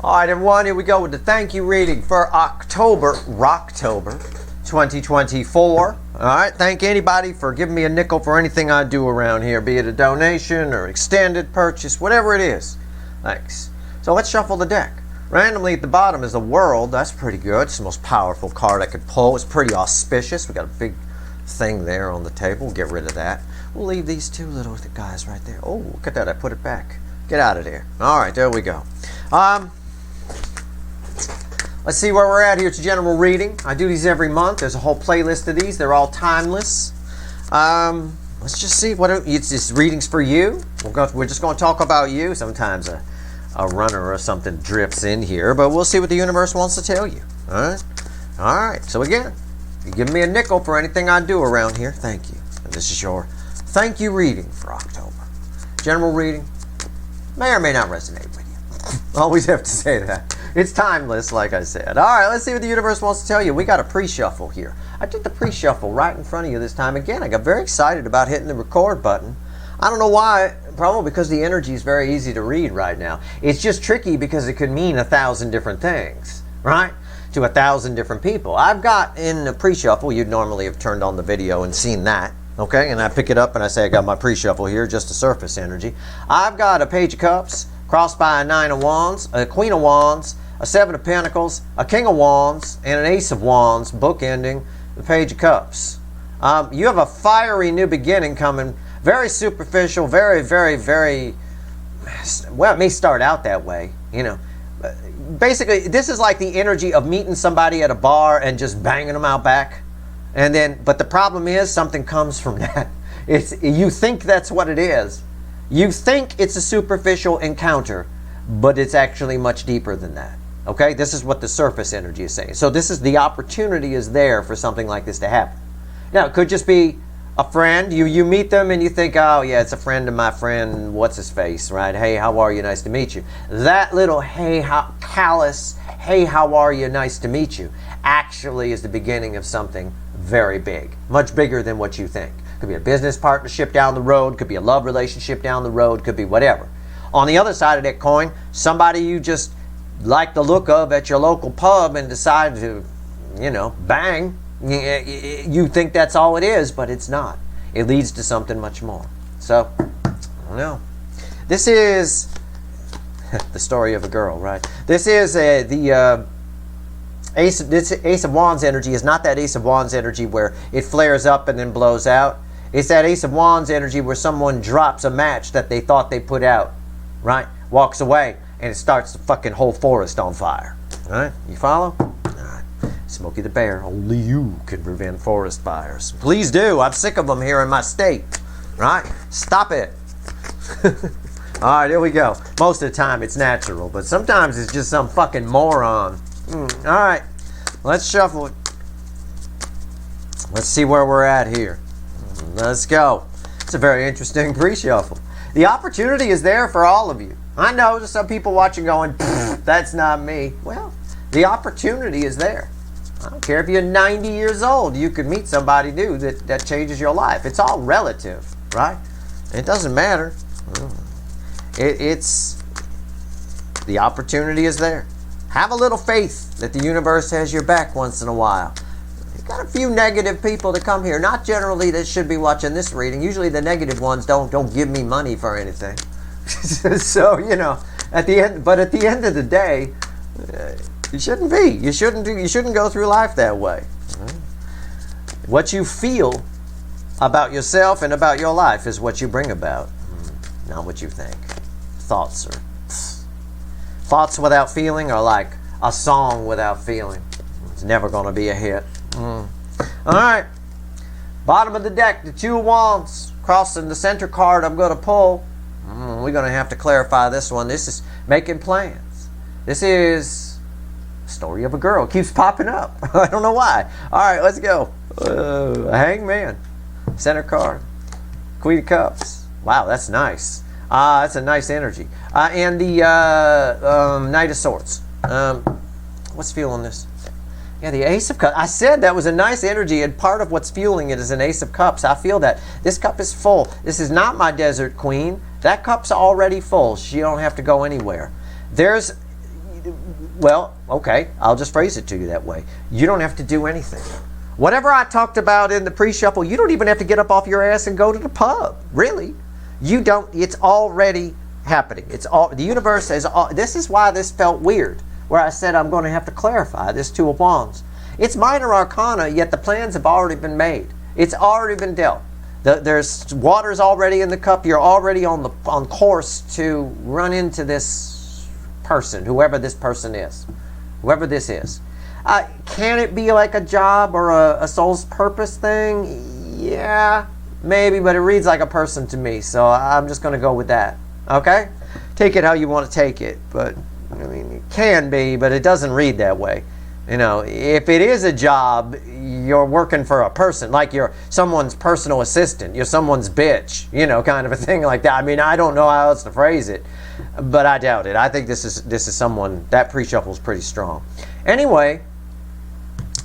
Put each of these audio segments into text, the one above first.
All right, everyone, here we go with the thank you reading for October 2024. All right, thank anybody for giving me a nickel for anything I do around here, be it a donation or extended purchase, whatever it is. Thanks. So let's shuffle the deck. Randomly at the bottom is the World. That's pretty good. It's the most powerful card I could pull. It's pretty auspicious. We got a big thing there on the table. We'll get rid of that. We'll leave these two little guys right there. Oh, look at that. I put it back. Get out of there. All right, there we go. Let's see where we're at here. It's a general reading. I do these every month. There's a whole playlist of these. They're all timeless. Let's just see what it's just readings for you. We're just going to talk about you. Sometimes a runner or something drifts in here, but we'll see what the universe wants to tell you. All right. All right. So again, you give me a nickel for anything I do around here. Thank you. And this is your thank you reading for October. General reading may or may not resonate with you. Always have to say that. It's timeless, like I said. All right, let's see what the universe wants to tell you. We got a pre-shuffle here. I did the pre-shuffle right in front of you this time. Again, I got very excited about hitting the record button. I don't know why. Probably because the energy is very easy to read right now. It's just tricky because it could mean 1,000 different things, right? To 1,000 different people. I've got in the pre-shuffle, you'd normally have turned on the video and seen that. Okay, and I pick it up and I say I got my pre-shuffle here, just a surface energy. I've got a Page of Cups, crossed by a 9 of Wands, a Queen of Wands, a 7 of Pentacles, a King of Wands, and an Ace of Wands, bookending the Page of Cups. You have a fiery new beginning coming, very superficial, very, very, very, well, it may start out that way, you know. Basically, this is like the energy of meeting somebody at a bar and just banging them out back. And then, but the problem is something comes from that. You think that's what it is. You think it's a superficial encounter, but it's actually much deeper than that. Okay, this is what the surface energy is saying. So this is the opportunity is there for something like this to happen. Now, it could just be a friend. You meet them and you think, oh yeah, it's a friend of my friend, what's his face, right? Hey, how are you? Nice to meet you. That little callous, hey, how are you? Nice to meet you, actually is the beginning of something very big, much bigger than what you think. Could be a business partnership down the road, could be a love relationship down the road, could be whatever. On the other side of that coin, somebody you just like the look of at your local pub and decide to, you know, bang. You think that's all it is, but it's not. It leads to something much more. So, I don't know. This is the story of a girl, right? This is the Ace of Wands energy is not that Ace of Wands energy where it flares up and then blows out. It's that Ace of Wands energy where someone drops a match that they thought they put out, right? Walks away and it starts the fucking whole forest on fire. All right? You follow? All right. Smokey the Bear, only you can prevent forest fires. Please do. I'm sick of them here in my state. Right? Stop it. All right, here we go. Most of the time it's natural, but sometimes it's just some fucking moron. All right, let's shuffle it. Let's see where we're at here. Let's go. It's a very interesting pre-shuffle. The opportunity is there for all of you. I know there's some people watching going, that's not me. Well, the opportunity is there. I don't care if you're 90 years old. You could meet somebody new that changes your life. It's all relative, right? It doesn't matter. It's the opportunity is there. Have a little faith that the universe has your back once in a while. You've got a few negative people to come here. Not generally that should be watching this reading. Usually the negative ones don't give me money for anything. So, you know, at the end of the day, you shouldn't be. You shouldn't go through life that way. What you feel about yourself and about your life is what you bring about, not what you think. Thoughts without feeling are like a song without feeling. It's never going to be a hit. All right. Bottom of the deck, the 2 of Wands. Crossing the center card I'm going to pull. We're going to have to clarify this one. This is making plans. This is the story of a girl. It keeps popping up. I don't know why. All right, let's go. Hangman. Center card. Queen of Cups. Wow, that's nice. That's a nice energy. And the Knight of Swords. What's fueling this? Yeah, the Ace of Cups. I said that was a nice energy, and part of what's fueling it is an Ace of Cups. I feel that. This cup is full. This is not my desert queen. That cup's already full. She don't have to go anywhere. There's Well, okay, I'll just phrase it to you that way. You don't have to do anything. Whatever I talked about in the pre-shuffle, you don't even have to get up off your ass and go to the pub. Really. You don't. It's already happening. It's all, the universe has all, this is why this felt weird, where I said I'm going to have to clarify this Two of Wands. It's minor arcana, yet the plans have already been made. It's already been dealt. There's water's already in the cup. You're already on course to run into this person, whoever this person is, whoever this is. Can it be like a job or a soul's purpose thing? Yeah, maybe, but it reads like a person to me, so I'm just going to go with that. Okay? Take it how you want to take it, but I mean, it can be, but it doesn't read that way. You know, if it is a job, you're working for a person, like you're someone's personal assistant, you're someone's bitch, you know, kind of a thing like that. I mean, I don't know how else to phrase it, but I doubt it. I think this is someone, that pre-shuffle is pretty strong. Anyway,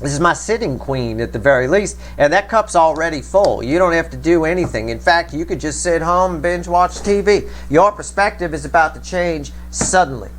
this is my sitting queen at the very least, and that cup's already full. You don't have to do anything. In fact, you could just sit home and binge watch TV. Your perspective is about to change suddenly,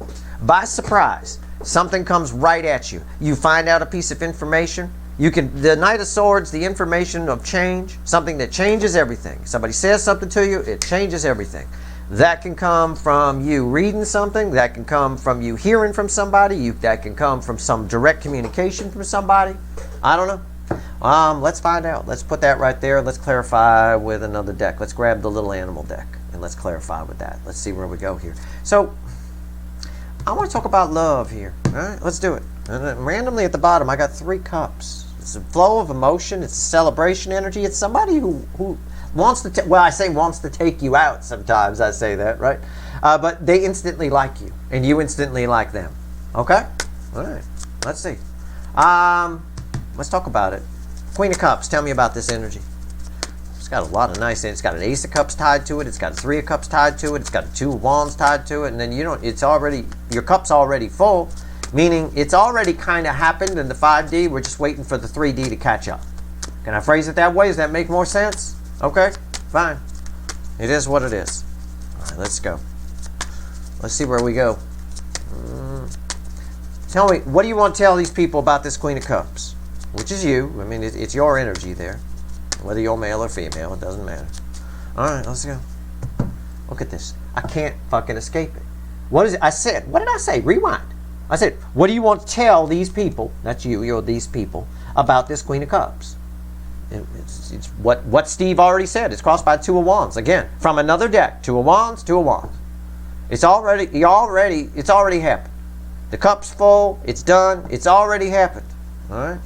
by surprise. Something comes right at you. You find out a piece of information. The Knight of Swords, the information of change, something that changes everything. Somebody says something to you, it changes everything. That can come from you reading something. That can come from you hearing from somebody. That can come from some direct communication from somebody. I don't know. Let's find out. Let's put that right there. Let's clarify with another deck. Let's grab the little animal deck and let's clarify with that. Let's see where we go here. So, I want to talk about love here. All right, let's do it. And randomly at the bottom, I got 3 cups. It's a flow of emotion. It's a celebration energy. It's somebody who wants to, well, I say wants to take you out sometimes. I say that, right? But they instantly like you, and you instantly like them. Okay? All right. Let's see. Let's talk about it. Queen of Cups. Tell me about this energy. It's got a lot of nice, it's got an Ace of Cups tied to it, it's got a 3 of Cups tied to it, it's got a 2 of Wands tied to it, and then it's already, your cup's already full, meaning it's already kind of happened in the 5D, we're just waiting for the 3D to catch up. Can I phrase it that way? Does that make more sense? Okay, fine. It is what it is. All right, let's go. Let's see where we go. Tell me, what do you want to tell these people about this Queen of Cups? Which is you. I mean, it's your energy there. Whether you're male or female, it doesn't matter. All right, let's go. Look at this. I can't fucking escape it. What is it? I said, what did I say? Rewind. I said, what do you want to tell these people, that's you're these people, about this Queen of Cups? It's what Steve already said. It's crossed by 2 of Wands. Again, from another deck. 2 of Wands, 2 of Wands. It's already happened. The cup's full. It's done. It's already happened. All right?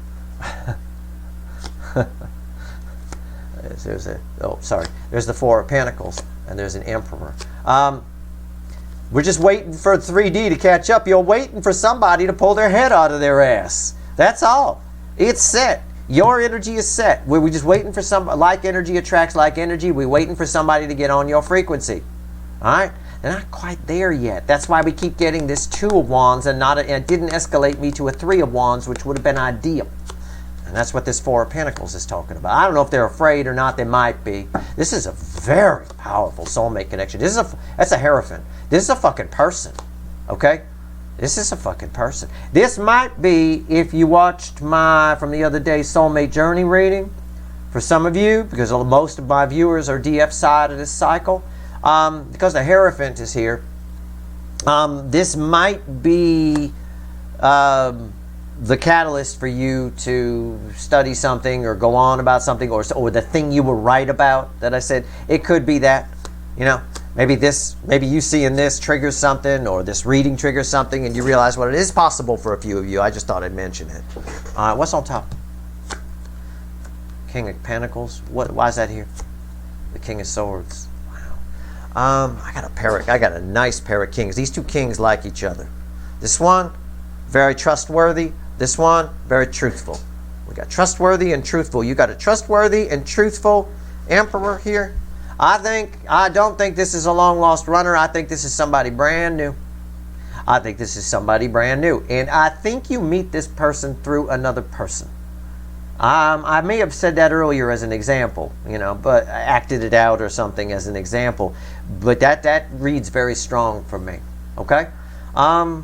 There's the 4 of Pentacles, and there's an Emperor. We're just waiting for 3D to catch up. You're waiting for somebody to pull their head out of their ass. That's all. It's set. Your energy is set. We're just waiting for like energy attracts like energy. We're waiting for somebody to get on your frequency. All right? They're not quite there yet. That's why we keep getting this 2 of Wands and it didn't escalate me to a 3 of Wands, which would have been ideal. And that's what this 4 of Pentacles is talking about. I don't know if they're afraid or not. They might be. This is a very powerful soulmate connection. That's a Hierophant. This is a fucking person. Okay? This is a fucking person. This might be, if you watched from the other day, Soulmate Journey reading, for some of you, because most of my viewers are DF side of this cycle, because the Hierophant is here, this might be the catalyst for you to study something or go on about something or the thing you were right about that I said. It could be that, you know, maybe you seeing this triggers something, or this reading triggers something, and you realize what it is possible for a few of you. I just thought I'd mention it. What's on top? King of Pentacles. Why is that here? The King of Swords. Wow. I got a nice pair of kings. These 2 kings like each other. This one, very trustworthy. This one, very truthful. We got trustworthy and truthful. You got a trustworthy and truthful Emperor here. I don't think this is a long lost runner. I think this is somebody brand new. And I think you meet this person through another person. I may have said that earlier as an example, you know, but I acted it out or something as an example. But that reads very strong for me. Okay? Yeah.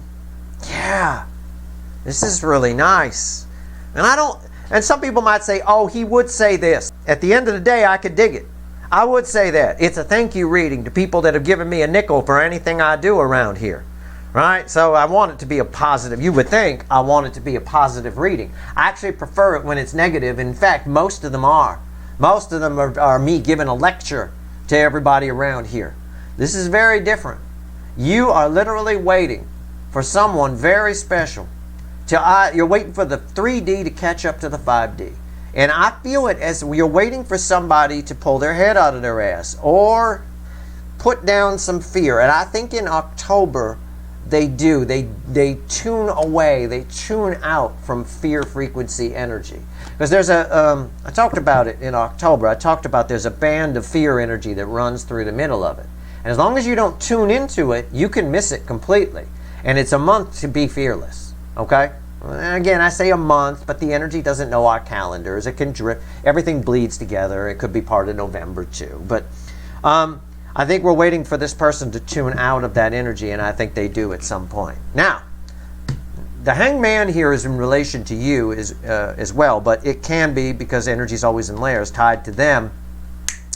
This is really nice. And some people might say, oh, he would say this. At the end of the day, I could dig it. I would say that. It's a thank you reading to people that have given me a nickel for anything I do around here. Right? So I want it to be a positive. You would think I want it to be a positive reading. I actually prefer it when it's negative. In fact, most of them are. Most of them are me giving a lecture to everybody around here. This is very different. You are literally waiting for someone very special. You're waiting for the 3D to catch up to the 5D. And I feel it as you're waiting for somebody to pull their head out of their ass or put down some fear. And I think in October, they do. They tune away. They tune out from fear frequency energy. Because there's I talked about it in October. I talked about there's a band of fear energy that runs through the middle of it. And as long as you don't tune into it, you can miss it completely. And it's a month to be fearless. Okay? And again, I say a month, but the energy doesn't know our calendars. It can drift. Everything bleeds together. It could be part of November too. But I think we're waiting for this person to tune out of that energy, and I think they do at some point. Now, the hangman here is in relation to you as well, but it can be, because energy is always in layers, tied to them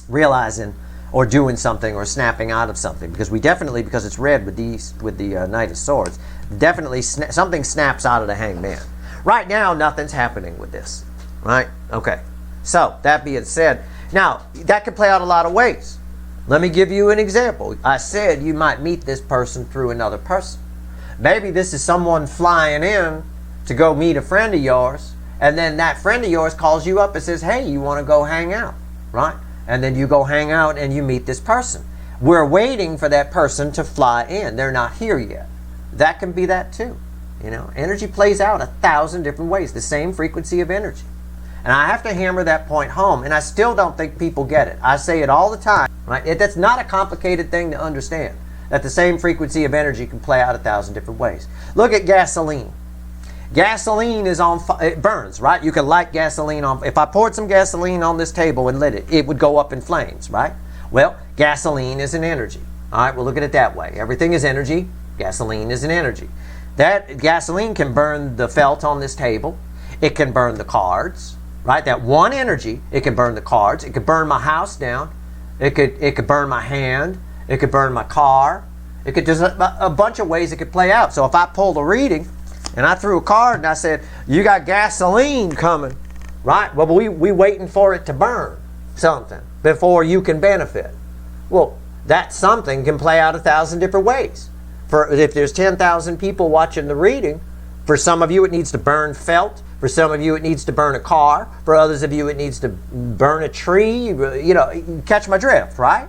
realizing or doing something or snapping out of something. Because it's red with the Knight of Swords, definitely something snaps out of the hangman. Right now, nothing's happening with this. Right? Okay. So, that being said, now, that could play out a lot of ways. Let me give you an example. I said you might meet this person through another person. Maybe this is someone flying in to go meet a friend of yours, and then that friend of yours calls you up and says, hey, you want to go hang out, right? And then you go hang out and you meet this person. We're waiting for that person to fly in. They're not here yet. That can be that too. You know, energy plays out 1,000 different ways, the same frequency of energy. And I have to hammer that point home, and I still don't think people get it. I say it all the time, right? That's not a complicated thing to understand, that the same frequency of energy can play out 1,000 different ways. Look at gasoline. Gasoline is on fire. It burns, right? You can light gasoline on. If I poured some gasoline on this table and lit it, it would go up in flames, right? Well, gasoline is an energy. All right, we'll look at it that way. Everything is energy. Gasoline is an energy. That gasoline can burn the felt on this table. It can burn the cards. Right, that one energy, it can burn the cards. It could burn my house down. It could burn my hand. It could burn my car. It could just a bunch of ways it could play out. So if I pulled a reading and I threw a card and I said, you got gasoline coming, right? Well, we waiting for it to burn something before you can benefit. Well, that something can play out 1,000 different ways. For if there's 10,000 people watching the reading, for some of you it needs to burn felt. For some of you, it needs to burn a car. For others of you, it needs to burn a tree. You know, you catch my drift, right?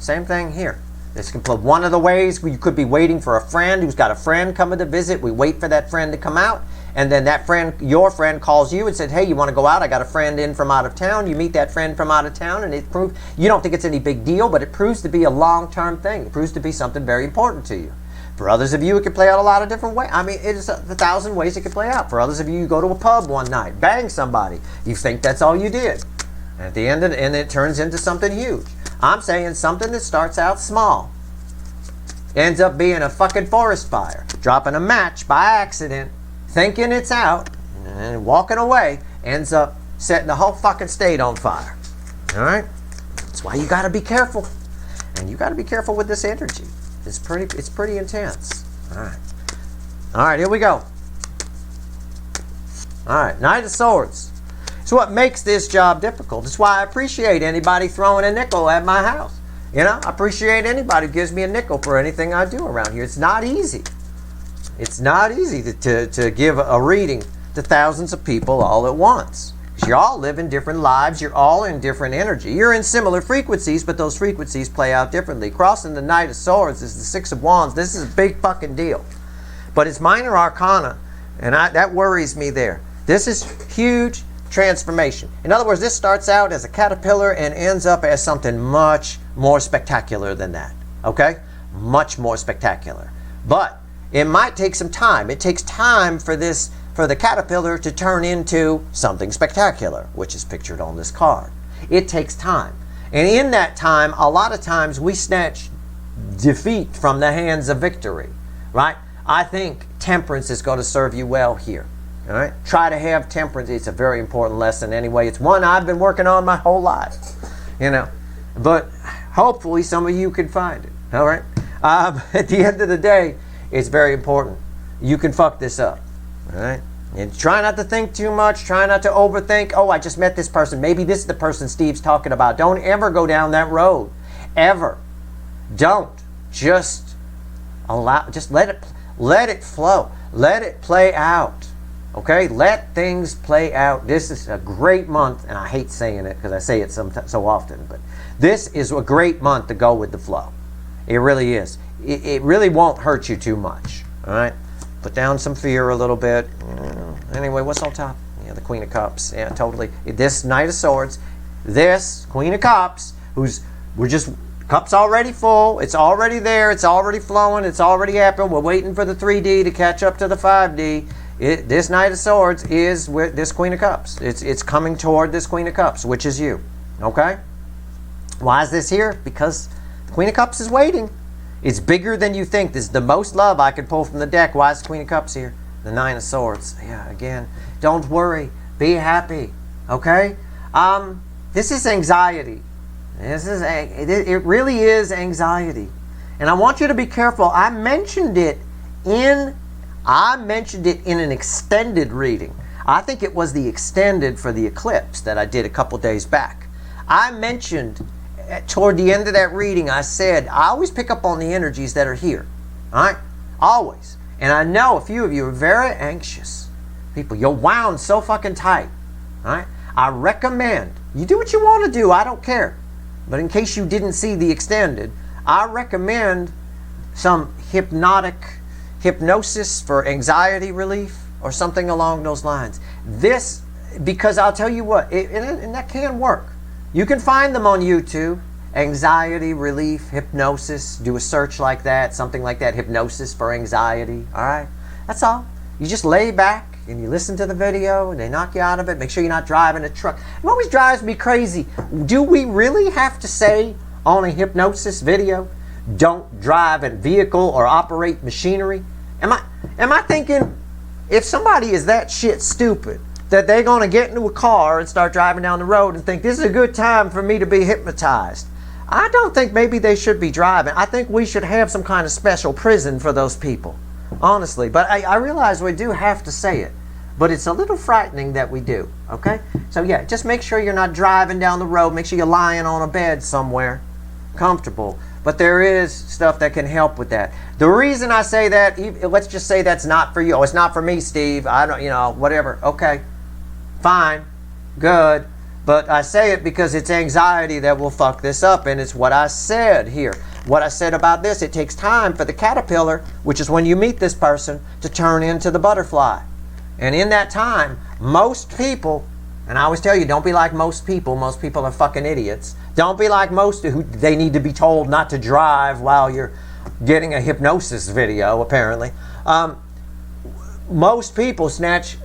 Same thing here. This can play one of the ways. You could be waiting for a friend who's got a friend coming to visit. We wait for that friend to come out. And then that friend, your friend, calls you and said, hey, you want to go out? I got a friend in from out of town. You meet that friend from out of town, and it proves, you don't think it's any big deal, but it proves to be a long-term thing. It proves to be something very important to you. For others of you, it can play out a lot of different ways. I mean, it's 1,000 ways it can play out. For others of you, you go to a pub one night, bang somebody. You think that's all you did. And at the end of it, and it turns into something huge. I'm saying something that starts out small ends up being a fucking forest fire. Dropping a match by accident, thinking it's out, and walking away, ends up setting the whole fucking state on fire. All right? That's why you got to be careful. And you got to be careful with this energy. It's pretty intense. All right, here we go. All right, Knight of Swords. It's what makes this job difficult. It's why I appreciate anybody throwing a nickel at my house. You know, I appreciate anybody who gives me a nickel for anything I do around here. It's not easy. It's not easy to give a reading to thousands of people all at once. Because you all live in different lives. You're all in different energy. You're in similar frequencies, but those frequencies play out differently. Crossing the Knight of Swords is the Six of Wands. This is a big fucking deal. But it's minor arcana, and that worries me there. This is huge transformation. In other words, this starts out as a caterpillar and ends up as something much more spectacular than that. Okay? Much more spectacular. But it might take some time. It takes time for the caterpillar to turn into something spectacular, which is pictured on this card. It takes time. And in that time, a lot of times we snatch defeat from the hands of victory, right? I think temperance is going to serve you well here. All right? Try to have temperance. It's a very important lesson anyway. It's one I've been working on my whole life. You know. But hopefully some of you can find it. All right? At the end of the day, it's very important. You can fuck this up. All right? And try not to think too much. Try not to overthink. Oh, I just met this person. Maybe this is the person Steve's talking about. Don't ever go down that road. Ever. Don't. Just let it flow. Let it play out. Okay? Let things play out. This is a great month, and I hate saying it because I say it so often, but this is a great month to go with the flow. It really is. It really won't hurt you too much. All right? Put down some fear a little bit. Anyway, what's on top? Yeah, the Queen of Cups. Yeah, totally. This Knight of Swords. This Queen of Cups, cup's already full. It's already there. It's already flowing. It's already happened. We're waiting for the 3D to catch up to the 5D. This Knight of Swords is with this Queen of Cups. It's coming toward this Queen of Cups, which is you. Okay? Why is this here? Because the Queen of Cups is waiting. It's bigger than you think. This is the most love I could pull from the deck. Why is the Queen of Cups here? The Nine of Swords. Yeah, again. Don't worry. Be happy. Okay? This is anxiety. It really is anxiety. And I want you to be careful. I mentioned it in an extended reading. I think it was the extended for the eclipse that I did a couple days back. I mentioned toward the end of that reading, I said, I always pick up on the energies that are here. All right? Always. And I know a few of you are very anxious people. You're wound so fucking tight. All right? I recommend, you do what you want to do. I don't care. But in case you didn't see the extended, I recommend some hypnosis for anxiety relief or something along those lines. This, because I'll tell you what, and that can work. You can find them on YouTube. Anxiety relief, hypnosis. Do a search like that, something like that. Hypnosis for anxiety. All right? That's all. You just lay back and you listen to the video and they knock you out of it. Make sure you're not driving a truck. It always drives me crazy. Do we really have to say on a hypnosis video, don't drive a vehicle or operate machinery? Am I thinking, if somebody is that shit stupid, that they're going to get into a car and start driving down the road and think this is a good time for me to be hypnotized? I don't think maybe they should be driving. I think we should have some kind of special prison for those people, honestly. But I realize we do have to say it. But it's a little frightening that we do, okay? So yeah, just make sure you're not driving down the road. Make sure you're lying on a bed somewhere, comfortable. But there is stuff that can help with that. The reason I say that, let's just say that's not for you. Oh, it's not for me, Steve. I don't, whatever. Okay, fine, good. But I say it because it's anxiety that will fuck this up, and it's what I said here. What I said about this, it takes time for the caterpillar, which is when you meet this person, to turn into the butterfly. And in that time, most people, and I always tell you, don't be like most people. Most people are fucking idiots. Don't be like most who they need to be told not to drive while you're getting a hypnosis video, apparently. Most people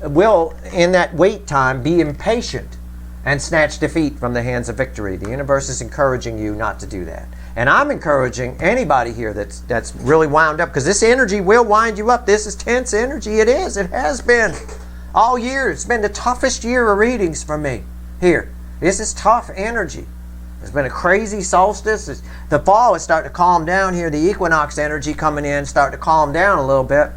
will, in that wait time, be impatient and snatch defeat from the hands of victory. The universe is encouraging you not to do that. And I'm encouraging anybody here that's really wound up, because this energy will wind you up. This is tense energy. It is. It has been all year. It's been the toughest year of readings for me here. This is tough energy. There's been a crazy solstice. The fall is starting to calm down here. The equinox energy coming in, starting to calm down a little bit.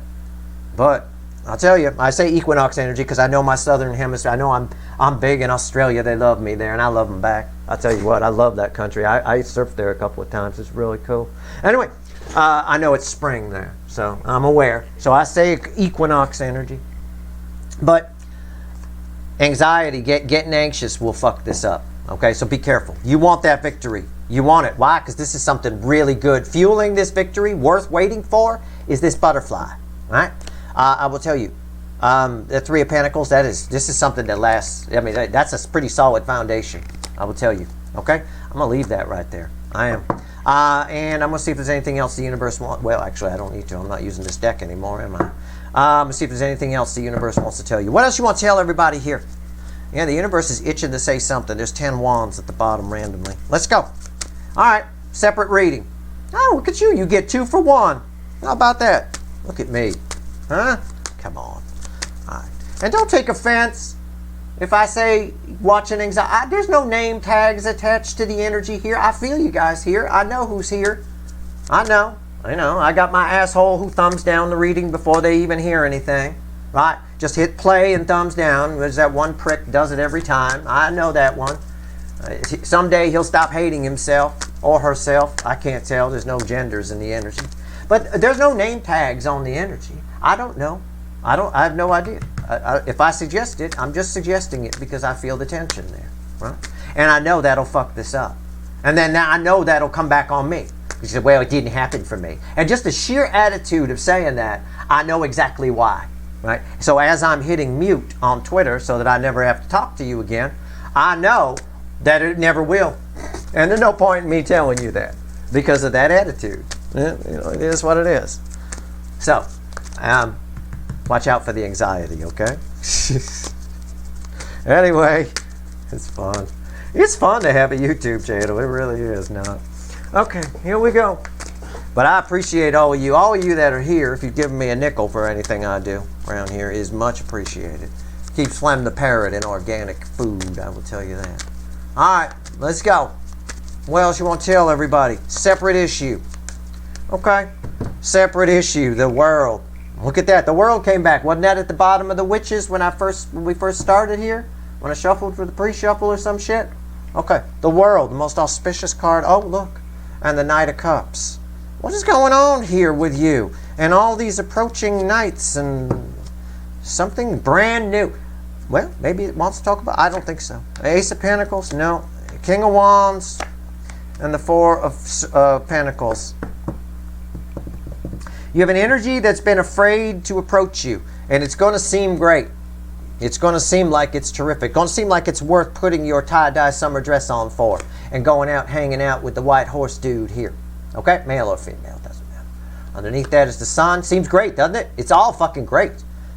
But I'll tell you, I say equinox energy because I know my southern hemisphere. I know I'm big in Australia. They love me there, and I love them back. I'll tell you what, I love that country. I surfed there a couple of times. It's really cool. Anyway, I know it's spring there, so I'm aware. So I say equinox energy. But anxiety, getting anxious will fuck this up. Okay, so be careful. You want that victory. You want it. Why? Because this is something really good. Fueling this victory, worth waiting for, is this butterfly. All right? I will tell you, the Three of Pentacles, this is something that lasts. I mean, that's a pretty solid foundation, I will tell you. Okay? I'm going to leave that right there. I am. And I'm going to see if there's anything else the universe wants. Well, actually, I don't need to. I'm not using this deck anymore, am I? I'm going to see if there's anything else the universe wants to tell you. What else you want to tell everybody here? Yeah, the universe is itching to say something. There's 10 wands at the bottom randomly. Let's go. All right, separate reading. Oh, look at you. You get 2 for 1. How about that? Look at me. Huh? Come on. All right. And don't take offense if I say watching anxiety. There's no name tags attached to the energy here. I feel you guys here. I know who's here. I know. I got my asshole who thumbs down the reading before they even hear anything. Right? Just hit play and thumbs down. There's that one prick does it every time. I know that one. Someday he'll stop hating himself or herself. I can't tell. There's no genders in the energy. But there's no name tags on the energy. I don't know. I have no idea. If I suggest it, I'm just suggesting it because I feel the tension there. Right? And I know that'll fuck this up. And then now I know that'll come back on me. You said, well, it didn't happen for me. And just the sheer attitude of saying that, I know exactly why. Right? So as I'm hitting mute on Twitter so that I never have to talk to you again, I know that it never will. And there's no point in me telling you that because of that attitude. It is what it is. So, watch out for the anxiety, okay? Anyway, it's fun. It's fun to have a YouTube channel. It really is now. Okay, here we go. But I appreciate all of you that are here. If you've given me a nickel for anything I do around here is much appreciated. Keeps Flem the Parrot in organic food, I will tell you that. All right, let's go. What else you want to tell everybody? Separate issue. Okay, separate issue, the world. Look at that, the world came back. Wasn't that at the bottom of the witches when we first started here? When I shuffled for the pre-shuffle or some shit? Okay, the world, the most auspicious card. Oh, look, and the Knight of Cups. What is going on here with you? And all these approaching nights and something brand new. Well, maybe it wants to talk about, I don't think so. Ace of Pentacles, no. King of Wands, and the Four of Pentacles. You have an energy that's been afraid to approach you, and it's going to seem great. It's going to seem like it's terrific. It's going to seem like it's worth putting your tie-dye summer dress on for and going out hanging out with the white horse dude here. Okay? Male or female, doesn't matter. Underneath that is the sun. Seems great, doesn't it? It's all fucking great.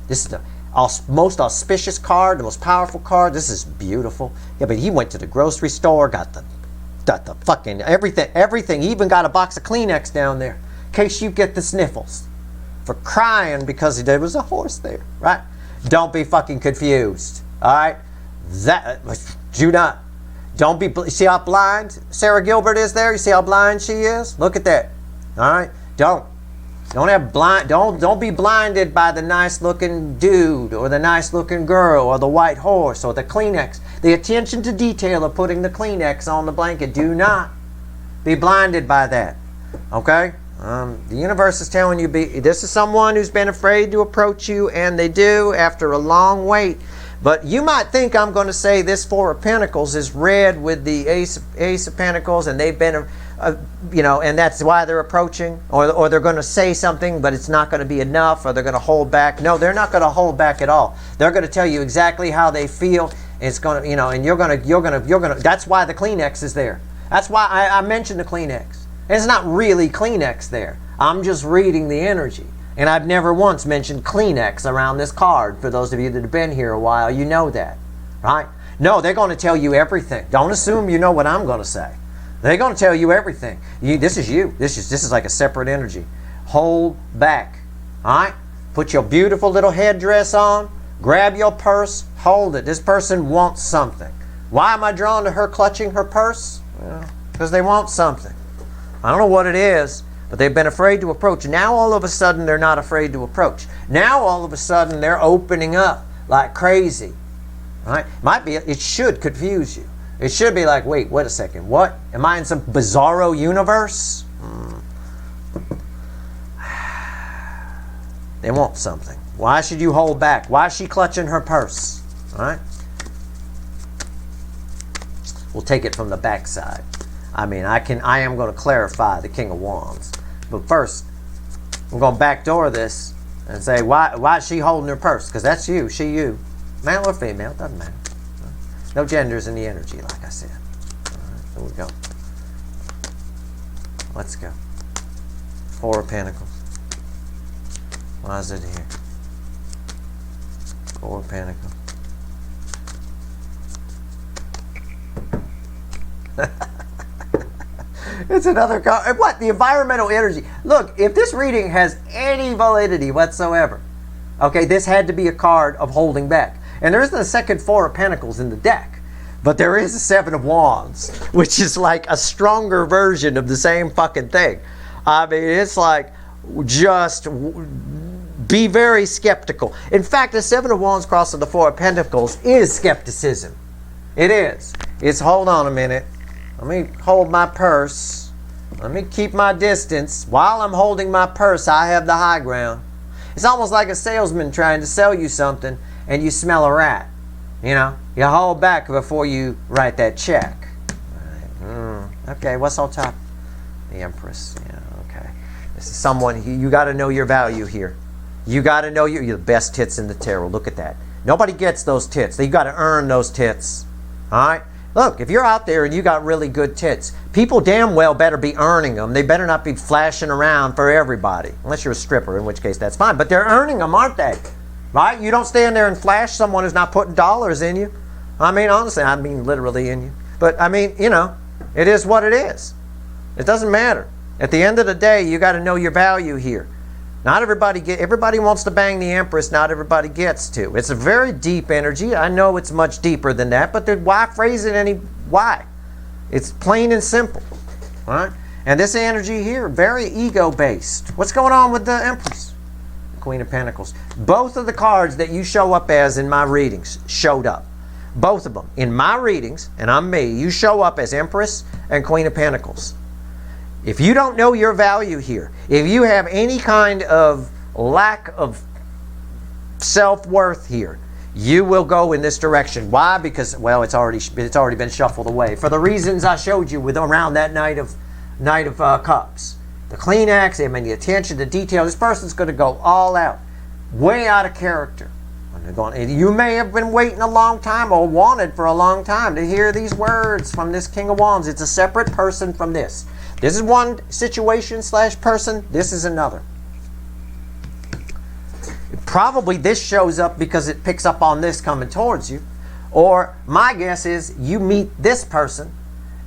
This is the most auspicious card, the most powerful card. This is beautiful. Yeah, but he went to the grocery store, got the fucking everything. He even got a box of Kleenex down there in case you get the sniffles for crying because there was a horse there, right? Don't be fucking confused, all right? Don't be, see how blind Sarah Gilbert is there? You see how blind she is? Look at that, all right? Don't be blinded by the nice looking dude or the nice looking girl or the white horse or the Kleenex. The attention to detail of putting the Kleenex on the blanket. Do not be blinded by that, okay? The universe is telling you this is someone who's been afraid to approach you, and they do after a long wait. But you might think I'm going to say this Four of Pentacles is red with the Ace of Pentacles, and they've been, and that's why they're approaching, or they're going to say something, but it's not going to be enough, or they're going to hold back. No, they're not going to hold back at all. They're going to tell you exactly how they feel. And it's going to, and you're going to. That's why the Kleenex is there. That's why I mentioned the Kleenex. It's not really Kleenex there. I'm just reading the energy. And I've never once mentioned Kleenex around this card. For those of you that have been here a while, you know that, right? No, they're going to tell you everything. Don't assume you know what I'm going to say. They're going to tell you everything. This is you. This is like a separate energy. Hold back, all right? Put your beautiful little headdress on. Grab your purse. Hold it. This person wants something. Why am I drawn to her clutching her purse? Well, because they want something. I don't know what it is, but they've been afraid to approach. Now all of a sudden they're not afraid to approach. Now all of a sudden they're opening up like crazy. Right? It should confuse you. It should be like, wait a second. What? Am I in some bizarro universe? They want something. Why should you hold back? Why is she clutching her purse? All right? We'll take it from the backside. I am going to clarify the King of Wands. But first, I'm going to backdoor this and say, why is she holding her purse? Because that's you, you. Male or female, doesn't matter. No genders in the energy, like I said. All right, here we go. Let's go. Four of Pentacles. Why is it here? Four of Pentacles. It's another card. What? The environmental energy. Look, if this reading has any validity whatsoever, okay, this had to be a card of holding back. And there isn't a second Four of Pentacles in the deck, but there is a Seven of Wands, which is like a stronger version of the same fucking thing. I mean, it's like, just be very skeptical. In fact, the Seven of Wands crossed with the Four of Pentacles is skepticism. It is. It's, hold on a minute. Let me hold my purse. Let me keep my distance. While I'm holding my purse, I have the high ground. It's almost like a salesman trying to sell you something and you smell a rat. You know, you hold back before you write that check. Okay, what's on top? The Empress. Yeah, okay. This is someone, you got to know your value here. You got to know you're the best tits in the tarot. Look at that. Nobody gets those tits. You got to earn those tits. All right? Look, if you're out there and you got really good tits, people damn well better be earning them. They better not be flashing around for everybody. Unless you're a stripper, in which case that's fine. But they're earning them, aren't they? Right? You don't stand there and flash someone who's not putting dollars in you. I mean, honestly, I mean literally in you. But, I mean, you know, it is what it is. It doesn't matter. At the end of the day, you got to know your value here. Not everybody wants to bang the Empress. Not everybody gets to. It's a very deep energy. I know it's much deeper than that, but why phrase it why? It's plain and simple. Right? And this energy here, very ego-based. What's going on with the Empress? Queen of Pentacles. Both of the cards that you show up as in my readings showed up. Both of them. In my readings, and I'm me, you show up as Empress and Queen of Pentacles. If you don't know your value here, if you have any kind of lack of self-worth here, you will go in this direction. Why? Because, well, it's already been shuffled away. For the reasons I showed you with around that Knight of Cups. The Kleenex, I mean, the attention to detail. This person's going to go all out. Way out of character. You may have been waiting a long time or wanted for a long time to hear these words from this King of Wands. It's a separate person from this. This is one situation / person. This is another. Probably this shows up because it picks up on this coming towards you. Or my guess is you meet this person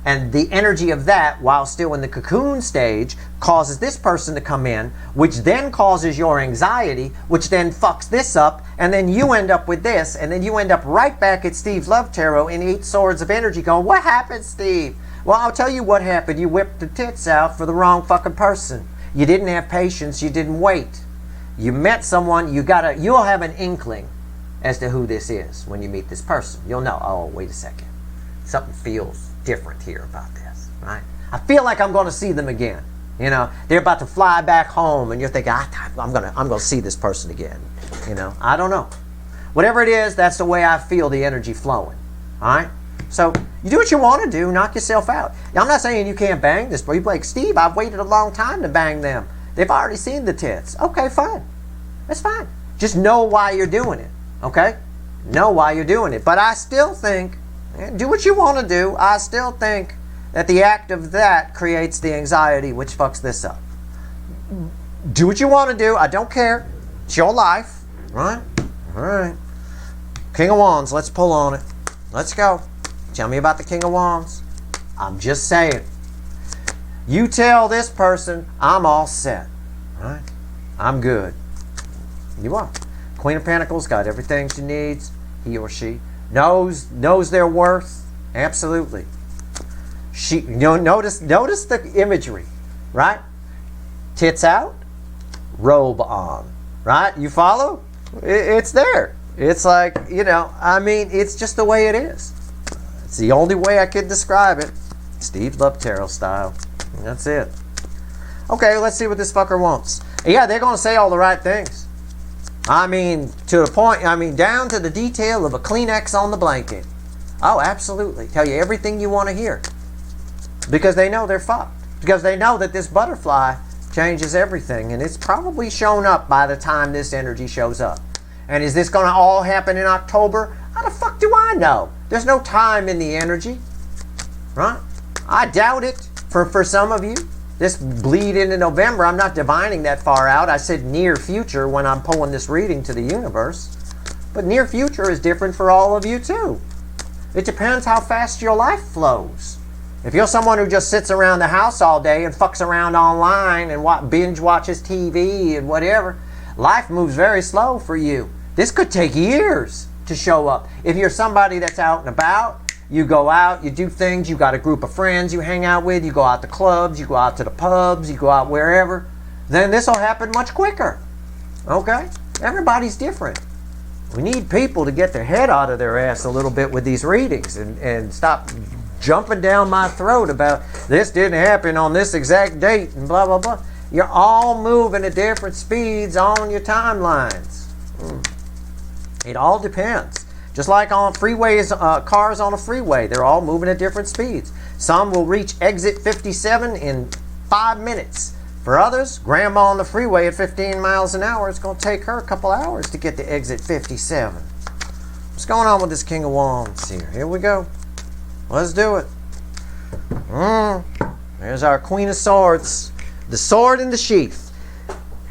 and the energy of that, while still in the cocoon stage, causes this person to come in, which then causes your anxiety, which then fucks this up, and then you end up with this, and then you end up right back at Steve's Love Tarot in 8 Swords of Energy going, what happened, Steve? Well, I'll tell you what happened. You whipped the tits out for the wrong fucking person. You didn't have patience. You didn't wait. You met someone. You'll have an inkling as to who this is when you meet this person. You'll know, oh, wait a second. Something feels different here about this, right? I feel like I'm going to see them again. You know, they're about to fly back home, and you're thinking, I'm gonna see this person again. You know, I don't know. Whatever it is, that's the way I feel the energy flowing. All right. So you do what you want to do. Knock yourself out. I'm not saying you can't bang this, but you're like, Steve, I've waited a long time to bang them. They've already seen the tits. Okay, fine. That's fine. Just know why you're doing it. Okay? Know why you're doing it. But I still think, do what you want to do. I still think that the act of that creates the anxiety, which fucks this up. Do what you want to do. I don't care. It's your life. Right? All right. King of Wands. Let's pull on it. Let's go. Tell me about the King of Wands. I'm just saying. You tell this person, I'm all set. Right? I'm good. You are. Queen of Pentacles got everything she needs. He or she knows their worth. Absolutely. Notice the imagery, right? Tits out, robe on, right? You follow? It's there. It's like, I mean, it's just the way it is. It's the only way I could describe it. Steve's Love Tarot style. That's it. Okay, let's see what this fucker wants. Yeah, they're going to say all the right things. I mean, to the point, down to the detail of a Kleenex on the blanket. Oh, absolutely. Tell you everything you want to hear. Because they know they're fucked. Because they know that this butterfly changes everything. And it's probably shown up by the time this energy shows up. And is this going to all happen in October? How the fuck do I know? There's no time in the energy. Right? I doubt it for some of you. This bleed into November. I'm not divining that far out. I said near future when I'm pulling this reading to the universe. But near future is different for all of you too. It depends how fast your life flows. If you're someone who just sits around the house all day and fucks around online and binge watches TV and whatever, life moves very slow for you. This could take years to show up. If you're somebody that's out and about, you go out, you do things, you got a group of friends you hang out with, you go out to clubs, you go out to the pubs, you go out wherever, then this will happen much quicker. Okay? Everybody's different. We need people to get their head out of their ass a little bit with these readings and stop jumping down my throat about this didn't happen on this exact date and blah, blah, blah. You're all moving at different speeds on your timelines. It all depends. Just like on freeways, cars on a freeway, they're all moving at different speeds. Some will reach exit 57 in 5 minutes. For others, grandma on the freeway at 15 miles an hour, it's going to take her a couple hours to get to exit 57. What's going on with this King of Wands here? Here we go. Let's do it. There's our Queen of Swords. The sword in the sheath.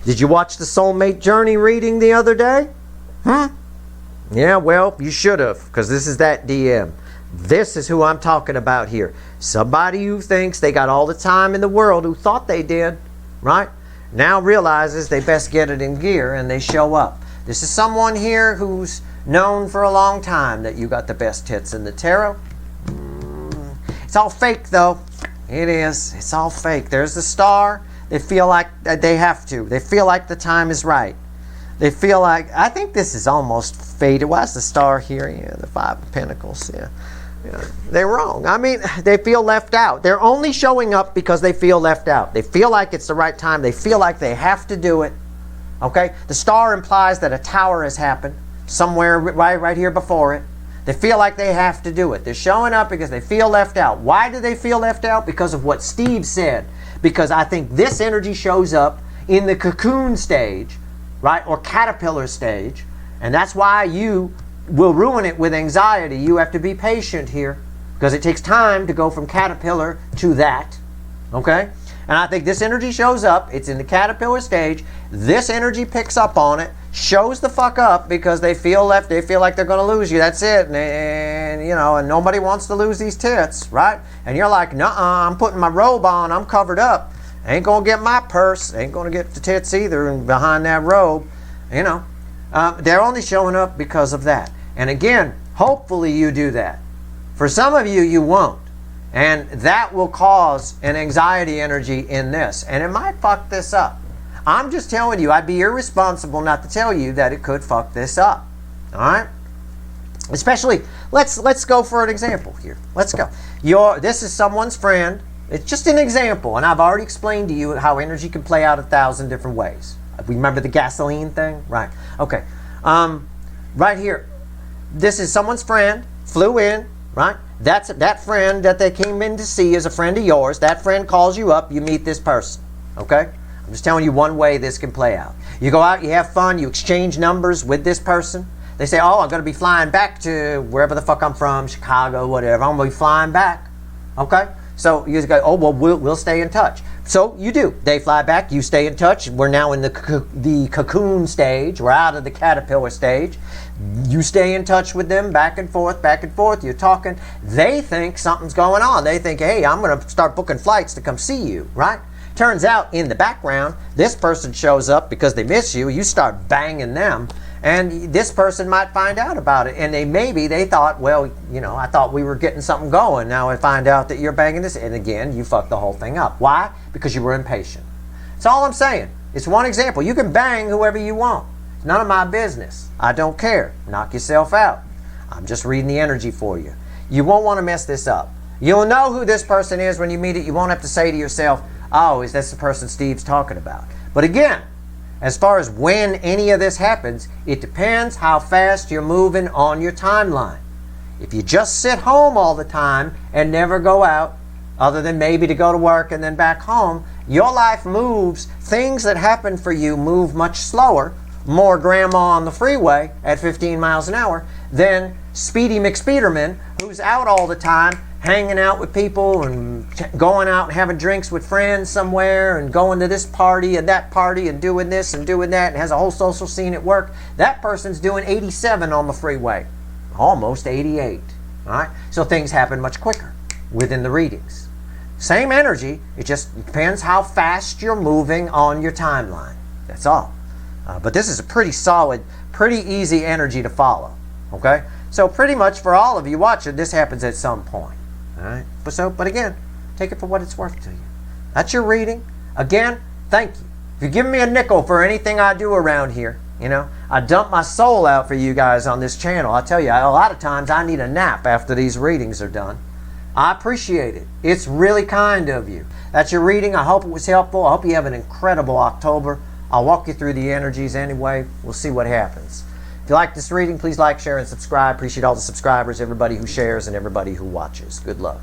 Did you watch the soulmate journey reading the other day? Yeah, well, you should have, because this is that DM. This is who I'm talking about here. Somebody who thinks they got all the time in the world, who thought they did, right? Now realizes they best get it in gear and they show up. This is someone here who's known for a long time that you got the best hits in the tarot. It's all fake, though. It is. It's all fake. There's the star. They feel like they have to. They feel like the time is right. They feel like, I think this is almost faded. Why's the star here? Yeah, the Five of Pentacles. Yeah. They're wrong. I mean, they feel left out. They're only showing up because they feel left out. They feel like it's the right time. They feel like they have to do it. Okay? The star implies that a tower has happened somewhere right here before it. They feel like they have to do it. They're showing up because they feel left out. Why do they feel left out? Because of what Steve said. Because I think this energy shows up in the cocoon stage, right? Or caterpillar stage. And that's why you will ruin it with anxiety. You have to be patient here because it takes time to go from caterpillar to that. Okay? And I think this energy shows up. It's in the caterpillar stage. This energy picks up on it, shows the fuck up because they feel left. They feel like they're going to lose you. That's it. And you know, and nobody wants to lose these tits, right? And you're like, nuh-uh, I'm putting my robe on. I'm covered up. Ain't going to get my purse. Ain't going to get the tits either and behind that robe. You know, they're only showing up because of that. And again, hopefully you do that. For some of you, you won't. And that will cause an anxiety energy in this. And it might fuck this up. I'm just telling you, I'd be irresponsible not to tell you that it could fuck this up. All right? Especially, let's go for an example here. Let's go. This is someone's friend. It's just an example. And I've already explained to you how energy can play out 1,000 different ways. Remember the gasoline thing? Right. Okay. Right here. This is someone's friend. Flew in. Right? That friend that they came in to see is a friend of yours. That friend calls you up. You meet this person. Okay? I'm just telling you one way this can play out. You go out, you have fun, you exchange numbers with this person. They say, oh, I'm going to be flying back to wherever the fuck I'm from, Chicago, whatever. I'm going to be flying back. Okay? So you go, oh, well, we'll stay in touch. So you do. They fly back, you stay in touch. We're now in the cocoon stage. We're out of the caterpillar stage. You stay in touch with them, back and forth, you're talking. They think something's going on. They think, hey, I'm going to start booking flights to come see you, right? Turns out, in the background, this person shows up because they miss you. You start banging them, and this person might find out about it. And they thought, well, you know, I thought we were getting something going. Now I find out that you're banging this. And again, you fucked the whole thing up. Why? Because you were impatient. That's all I'm saying. It's one example. You can bang whoever you want. It's none of my business. I don't care. Knock yourself out. I'm just reading the energy for you. You won't want to mess this up. You'll know who this person is when you meet it. You won't have to say to yourself, oh, is this the person Steve's talking about? But again, as far as when any of this happens, it depends how fast you're moving on your timeline. If you just sit home all the time and never go out, other than maybe to go to work and then back home, your life moves. Things that happen for you move much slower, more grandma on the freeway at 15 miles an hour, than Speedy McSpeederman, who's out all the time, hanging out with people and going out and having drinks with friends somewhere and going to this party and that party and doing this and doing that and has a whole social scene at work. That person's doing 87 on the freeway. Almost 88. All right? So things happen much quicker. within the readings. Same energy, it just depends how fast you're moving on your timeline. That's all. But this is a pretty solid, pretty easy energy to follow. Okay? So pretty much for all of you watching, this happens at some point. All right? But again, take it for what it's worth to you. That's your reading. Again, thank you. If you're giving me a nickel for anything I do around here, you know, I dump my soul out for you guys on this channel. I tell you, a lot of times I need a nap after these readings are done. I appreciate it. It's really kind of you. That's your reading. I hope it was helpful. I hope you have an incredible October. I'll walk you through the energies anyway. We'll see what happens. If you like this reading, please like, share, and subscribe. Appreciate all the subscribers, everybody who shares, and everybody who watches. Good luck.